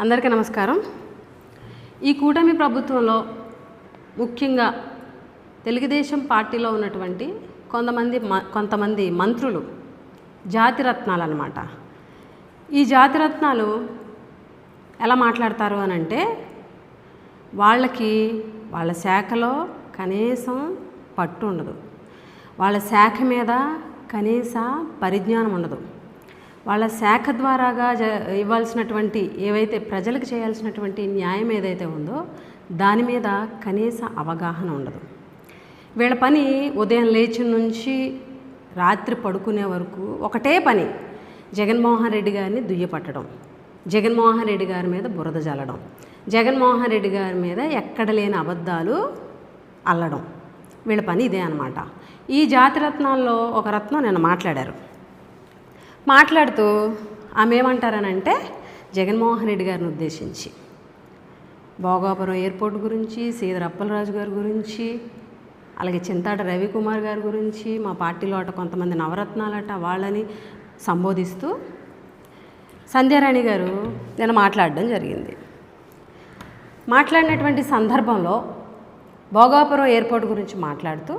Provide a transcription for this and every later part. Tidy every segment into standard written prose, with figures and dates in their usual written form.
అందరికీ నమస్కారం. ఈ కూటమి ప్రభుత్వంలో ముఖ్యంగా తెలుగుదేశం పార్టీలో ఉన్నటువంటి కొంతమంది మంత్రులు జాతిరత్నాలు అన్నమాట. ఈ జాతిరత్నాలు ఎలా మాట్లాడతారు అని అంటే, వాళ్ళ శాఖలో కనీసం పట్టు ఉండదు, వాళ్ళ శాఖ మీద కనీస పరిజ్ఞానం ఉండదు, వాళ్ళ శాఖ ద్వారాగా ఇవ్వాల్సినటువంటి ఏవైతే ప్రజలకు చేయాల్సినటువంటి న్యాయం ఏదైతే ఉందో దాని మీద కనీస అవగాహన ఉండదు. వీళ్ళ పని ఉదయం లేచి నుంచి రాత్రి పడుకునే వరకు ఒకటే పని, జగన్మోహన్ రెడ్డి గారిని దుయ్యపట్టడం, జగన్మోహన్ రెడ్డి గారి మీద బురద జల్లడం, జగన్మోహన్ రెడ్డి గారి మీద ఎక్కడ లేని అబద్ధాలు అల్లడం. వీళ్ళ పని ఇదే అన్నమాట. ఈ జాతిరత్నాల్లో ఒక రత్నం నిన్న మాట్లాడుతూ ఆమె ఏమంటారనంటే, జగన్మోహన్ రెడ్డి గారిని ఉద్దేశించి భోగాపురం ఎయిర్పోర్ట్ గురించి, శ్రీధర్ అప్పలరాజు గారి గురించి, అలాగే చింతాడ రవికుమార్ గారి గురించి, మా పార్టీలో అట కొంతమంది నవరత్నాలట వాళ్ళని సంబోధిస్తూ సంధ్యారాణి గారు నేను మాట్లాడడం జరిగింది. మాట్లాడినటువంటి సందర్భంలో భోగాపురం ఎయిర్పోర్ట్ గురించి మాట్లాడుతూ,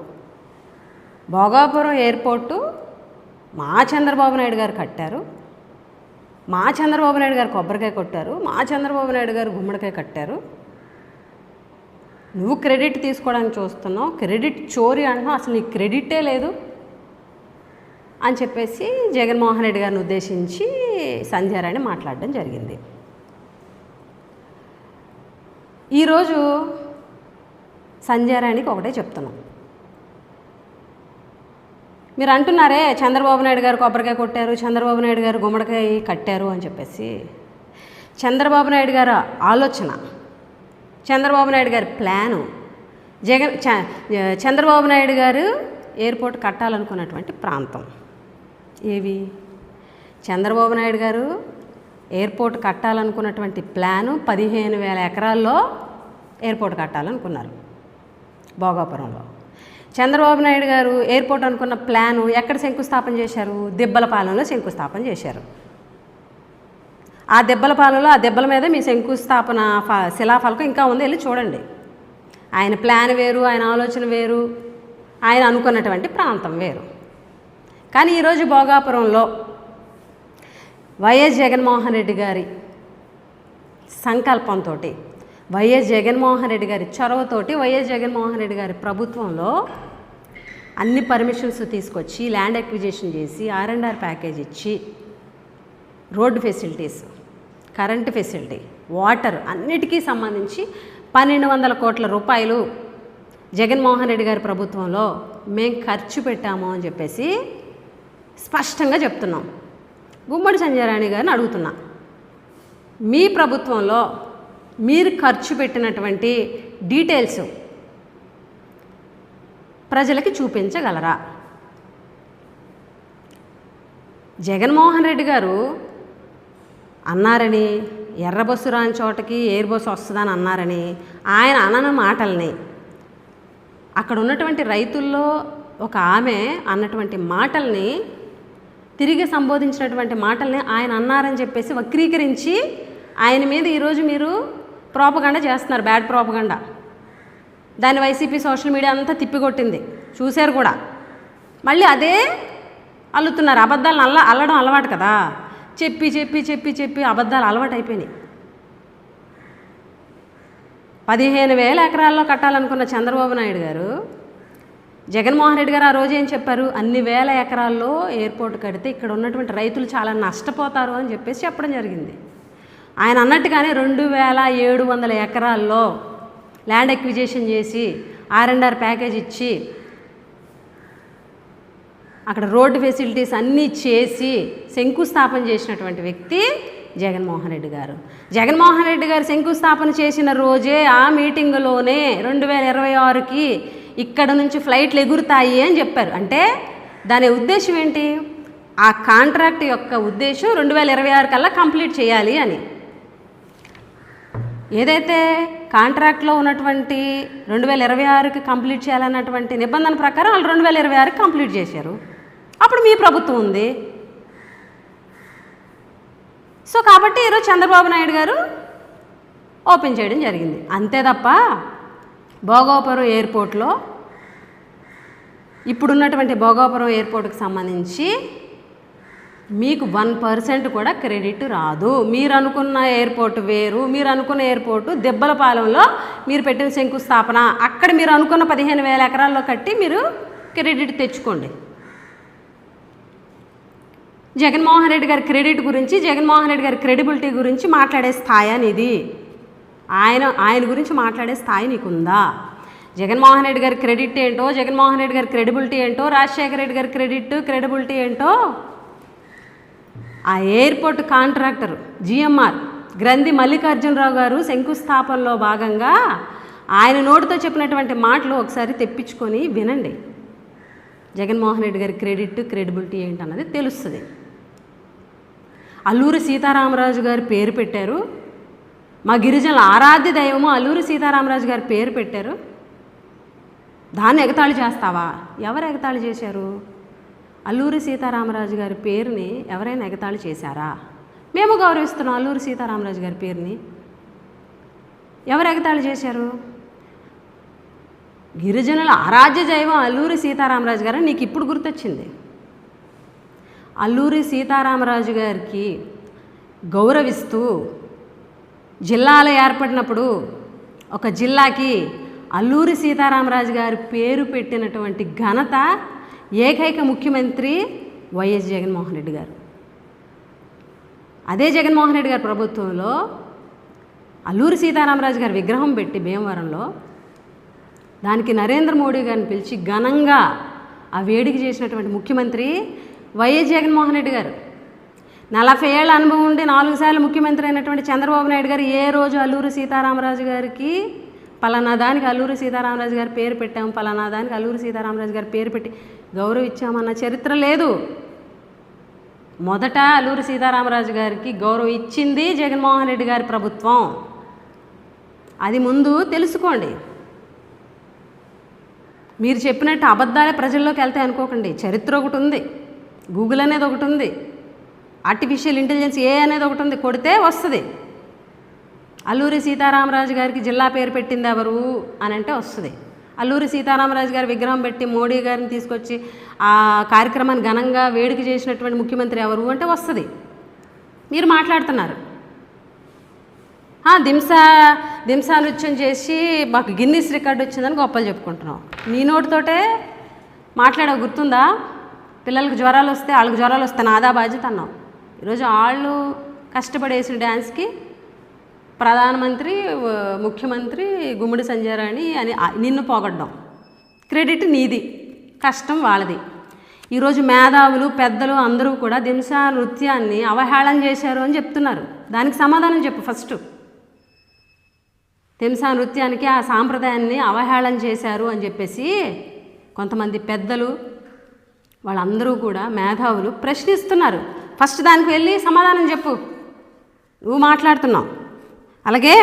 భోగాపురం ఎయిర్పోర్టు మా చంద్రబాబు నాయుడు గారు కట్టారు, మా చంద్రబాబు నాయుడు గారు కొబ్బరికాయ కొట్టారు, మా చంద్రబాబు నాయుడు గారు గుమ్మడికాయ కట్టారు, నువ్వు క్రెడిట్ తీసుకోవడానికి చూస్తున్నావు, క్రెడిట్ చోరీ అంటున్నావు, అసలు నీకు క్రెడిటే లేదు అని చెప్పేసి జగన్మోహన్ రెడ్డి గారిని ఉద్దేశించి సంధ్యారాణి మాట్లాడడం జరిగింది. ఈరోజు సంధ్యారాణికి ఒకటే చెప్తున్నాం. మీరు అంటున్నారే చంద్రబాబు నాయుడు గారు కొబ్బరికాయ కొట్టారు, చంద్రబాబు నాయుడు గారు గుమ్మడికాయ కట్టారు అని చెప్పేసి. చంద్రబాబు నాయుడు గారు ఆలోచన, చంద్రబాబు నాయుడు గారి ప్లాను, చంద్రబాబు నాయుడు గారు ఎయిర్పోర్ట్ కట్టాలనుకున్నటువంటి ప్రాంతం ఏవి? చంద్రబాబు నాయుడు గారు ఎయిర్పోర్ట్ కట్టాలనుకున్నటువంటి ప్లాను 15,000 ఎకరాల్లో ఎయిర్పోర్ట్ కట్టాలనుకున్నారు భోగాపురంలో. చంద్రబాబు నాయుడు గారు ఎయిర్పోర్ట్ అనుకున్న ప్లాను ఎక్కడ శంకుస్థాపన చేశారు? దెబ్బలపాలెంలో శంకుస్థాపన చేశారు. ఆ దెబ్బలపాలెంలో ఆ దెబ్బల మీద మీ శంకుస్థాపన శిలాఫలకం ఇంకా ఉంది, వెళ్ళి చూడండి. ఆయన ప్లాన్ వేరు, ఆయన ఆలోచన వేరు, ఆయన అనుకున్నటువంటి ప్రాంతం వేరు. కానీ ఈరోజు భోగాపురంలో వైఎస్ జగన్మోహన్ రెడ్డి గారి సంకల్పంతో, వైఎస్ జగన్మోహన్ రెడ్డి గారి చొరవతోటి, వైఎస్ జగన్మోహన్ రెడ్డి గారి ప్రభుత్వంలో అన్ని పర్మిషన్స్ తీసుకొచ్చి ల్యాండ్ అక్విజిషన్ చేసి R&R ప్యాకేజ్ ఇచ్చి road facilities, current facility, water అన్నిటికీ సంబంధించి 1,200 కోట్ల రూపాయలు జగన్మోహన్ రెడ్డి గారి ప్రభుత్వంలో మేము ఖర్చు పెట్టాము అని చెప్పేసి స్పష్టంగా చెప్తున్నాం. గుమ్మడి సంధ్యారాణి గారిని అడుగుతున్నా, మీ ప్రభుత్వంలో మీరు ఖర్చు పెట్టినటువంటి డీటెయిల్స్ ప్రజలకి చూపించగలరా? జగన్మోహన్ రెడ్డి గారు అన్నారని, ఎర్ర బస్సు రాని చోటకి ఎయిర్ బస్సు వస్తుందని అన్నారని ఆయన అనని మాటల్ని, అక్కడ ఉన్నటువంటి రైతుల్లో ఒక ఆమె అన్నటువంటి మాటల్ని, తిరిగి సంబోధించినటువంటి మాటల్ని ఆయన అన్నారని చెప్పేసి వక్రీకరించి ఆయన మీద ఈరోజు మీరు ప్రోపగండా చేస్తున్నారు, బ్యాడ్ ప్రోపగండా. దాన్ని వైసీపీ సోషల్ మీడియా అంతా తిప్పికొట్టింది, చూశారు కూడా. మళ్ళీ అదే అల్లుతున్నారు. అబద్ధాలను అల్లడం అలవాటు కదా, చెప్పి చెప్పి చెప్పి చెప్పి అబద్ధాలు అలవాటు అయిపోయినాయి. 15,000 ఎకరాల్లో కట్టాలనుకున్న చంద్రబాబు నాయుడు గారు, జగన్మోహన్ రెడ్డి గారు ఆ రోజు ఏం చెప్పారు? అన్ని వేల ఎకరాల్లో ఎయిర్పోర్ట్ కడితే ఇక్కడ ఉన్నటువంటి రైతులు చాలా నష్టపోతారు అని చెప్పేసి చెప్పడం జరిగింది. ఆయన అన్నట్టుగానే 2,700 ఎకరాల్లో ల్యాండ్ అక్విజిషన్ చేసి R&R ప్యాకేజ్ ఇచ్చి అక్కడ రోడ్డు ఫెసిలిటీస్ అన్నీ చేసి శంకుస్థాపన చేసినటువంటి వ్యక్తి జగన్మోహన్ రెడ్డి గారు. జగన్మోహన్ రెడ్డి గారు శంకుస్థాపన చేసిన రోజే ఆ మీటింగులోనే 2026కి ఇక్కడ నుంచి ఫ్లైట్లు ఎగురుతాయి అని చెప్పారు. అంటే దాని ఉద్దేశం ఏంటి? ఆ కాంట్రాక్ట్ యొక్క ఉద్దేశం 2026 కల్లా కంప్లీట్ చేయాలి అని. ఏదైతే కాంట్రాక్ట్లో ఉన్నటువంటి 2026కి కంప్లీట్ చేయాలన్నటువంటి నిబంధన ప్రకారం వాళ్ళు 2026కి కంప్లీట్ చేశారు. అప్పుడు మీ ప్రభుత్వం ఉంది. సో కాబట్టి ఈరోజు చంద్రబాబు నాయుడు గారు ఓపెన్ చేయడం జరిగింది. అంతే తప్ప భోగాపురం ఎయిర్పోర్ట్లో ఇప్పుడున్నటువంటి భోగాపురం ఎయిర్పోర్ట్కి సంబంధించి మీకు 1% కూడా క్రెడిట్ రాదు. మీరు అనుకున్న ఎయిర్పోర్ట్ వేరు. మీరు అనుకున్న ఎయిర్పోర్టు దెబ్బలపాలెంలో మీరు పెట్టిన శంకుస్థాపన, అక్కడ మీరు అనుకున్న 15,000 ఎకరాల్లో కట్టి మీరు క్రెడిట్ తెచ్చుకోండి. జగన్మోహన్ రెడ్డి గారి క్రెడిట్ గురించి, జగన్మోహన్ రెడ్డి గారి క్రెడిబిలిటీ గురించి మాట్లాడే స్థాయి అనేది ఆయన గురించి మాట్లాడే స్థాయి నీకుందా? జగన్మోహన్ రెడ్డి గారి క్రెడిట్ ఏంటో, జగన్మోహన్ రెడ్డి గారి క్రెడిబిలిటీ ఏంటో, రాజశేఖర రెడ్డి గారి క్రెడిబిలిటీ ఏంటో ఆ ఎయిర్పోర్ట్ కాంట్రాక్టర్ జిఎంఆర్ గ్రంథి మల్లికార్జునరావు గారు శంకుస్థాపనలో భాగంగా ఆయన నోటితో చెప్పినటువంటి మాటలు ఒకసారి తెప్పించుకొని వినండి. జగన్మోహన్ రెడ్డి గారి క్రెడిబిలిటీ ఏంటన్నది తెలుస్తుంది. అల్లూరి సీతారామరాజు గారి పేరు పెట్టారు. మా గిరిజనుల ఆరాధ్య దైవము అల్లూరి సీతారామరాజు గారి పేరు పెట్టారు. దాన్ని ఎగతాళి చేస్తావా? ఎవరు ఎగతాళి చేశారు? అల్లూరి సీతారామరాజు గారి పేరుని ఎవరైనా ఎగతాళి చేశారా? మేము గౌరవిస్తున్నాం అల్లూరి సీతారామరాజు గారి పేరుని. ఎవరు ఎగతాళి చేశారు? గిరిజనుల ఆరాధ్య దైవం అల్లూరి సీతారామరాజు గారు నీకు ఇప్పుడు గుర్తొచ్చింది. అల్లూరి సీతారామరాజు గారికి గౌరవిస్తూ జిల్లాలు ఏర్పడినప్పుడు ఒక జిల్లాకి అల్లూరి సీతారామరాజు గారి పేరు పెట్టినటువంటి ఘనత ఏకైక ముఖ్యమంత్రి వైఎస్ జగన్మోహన్ రెడ్డి గారు. అదే జగన్మోహన్ రెడ్డి గారి ప్రభుత్వంలో అల్లూరి సీతారామరాజు గారి విగ్రహం పెట్టి భీమవరంలో దానికి నరేంద్ర మోడీ గారిని పిలిచి ఘనంగా ఆ వేడుక చేసినటువంటి ముఖ్యమంత్రి వైఎస్ జగన్మోహన్ రెడ్డి గారు. 40 ఏళ్ల అనుభవం ఉండి 4 సార్లు ముఖ్యమంత్రి అయినటువంటి చంద్రబాబు నాయుడు గారు ఏ రోజు అల్లూరి సీతారామరాజు గారికి పలానా దానికి అల్లూరి సీతారామరాజు గారి పేరు పెట్టాము, పలానా దానికి అల్లూరి సీతారామరాజు గారి పేరు పెట్టి గౌరవించామన్న చరిత్ర లేదు. మొదట అల్లూరి సీతారామరాజు గారికి గౌరవం ఇచ్చింది జగన్మోహన్ రెడ్డి గారి ప్రభుత్వం. అది ముందు తెలుసుకోండి. మీరు చెప్పినట్టు అబద్ధాలే ప్రజల్లోకి వెళ్తాయి అనుకోకండి. చరిత్ర ఒకటి ఉంది, గూగుల్ అనేది ఒకటి ఉంది, ఆర్టిఫిషియల్ ఇంటెలిజెన్స్ ఏ అనేది ఒకటి ఉంది. కొడితే వస్తుంది. అల్లూరి సీతారామరాజు గారికి జిల్లా పేరు పెట్టింది ఎవరు అని అంటే వస్తుంది. అల్లూరి సీతారామరాజు గారి విగ్రహం పెట్టి మోడీ గారిని తీసుకొచ్చి ఆ కార్యక్రమాన్ని ఘనంగా వేడుక చేసినటువంటి ముఖ్యమంత్రి ఎవరు అంటే వస్తుంది. మీరు మాట్లాడుతున్నారు దింసా నృత్యం చేసి మాకు గిన్నిస్ రికార్డు వచ్చిందని గొప్పలు చెప్పుకుంటున్నాం. నీ నోటితోటే మాట్లాడవు, గుర్తుందా? పిల్లలకు జ్వరాలు వస్తే వాళ్ళకి జ్వరాలు వస్తే నాదా బాధ్యత అన్నావు. ఈరోజు వాళ్ళు కష్టపడేసిన డ్యాన్స్కి ప్రధానమంత్రి, ముఖ్యమంత్రి, గుమ్మడి సంజయరాణి అని నిన్ను పోగొట్టడం. క్రెడిట్ నీది, కష్టం వాళ్ళది. ఈరోజు మేధావులు, పెద్దలు అందరూ కూడా దింసా నృత్యాన్ని అవహేళన చేశారు అని చెప్తున్నారు. దానికి సమాధానం చెప్పు ఫస్ట్. దింసా నృత్యానికి ఆ సాంప్రదాయాన్ని అవహేళన చేశారు అని చెప్పేసి కొంతమంది పెద్దలు వాళ్ళందరూ కూడా మేధావులు ప్రశ్నిస్తున్నారు. ఫస్ట్ దానికి వెళ్ళి సమాధానం చెప్పు. నువ్వు మాట్లాడుతున్నావు. అలాగే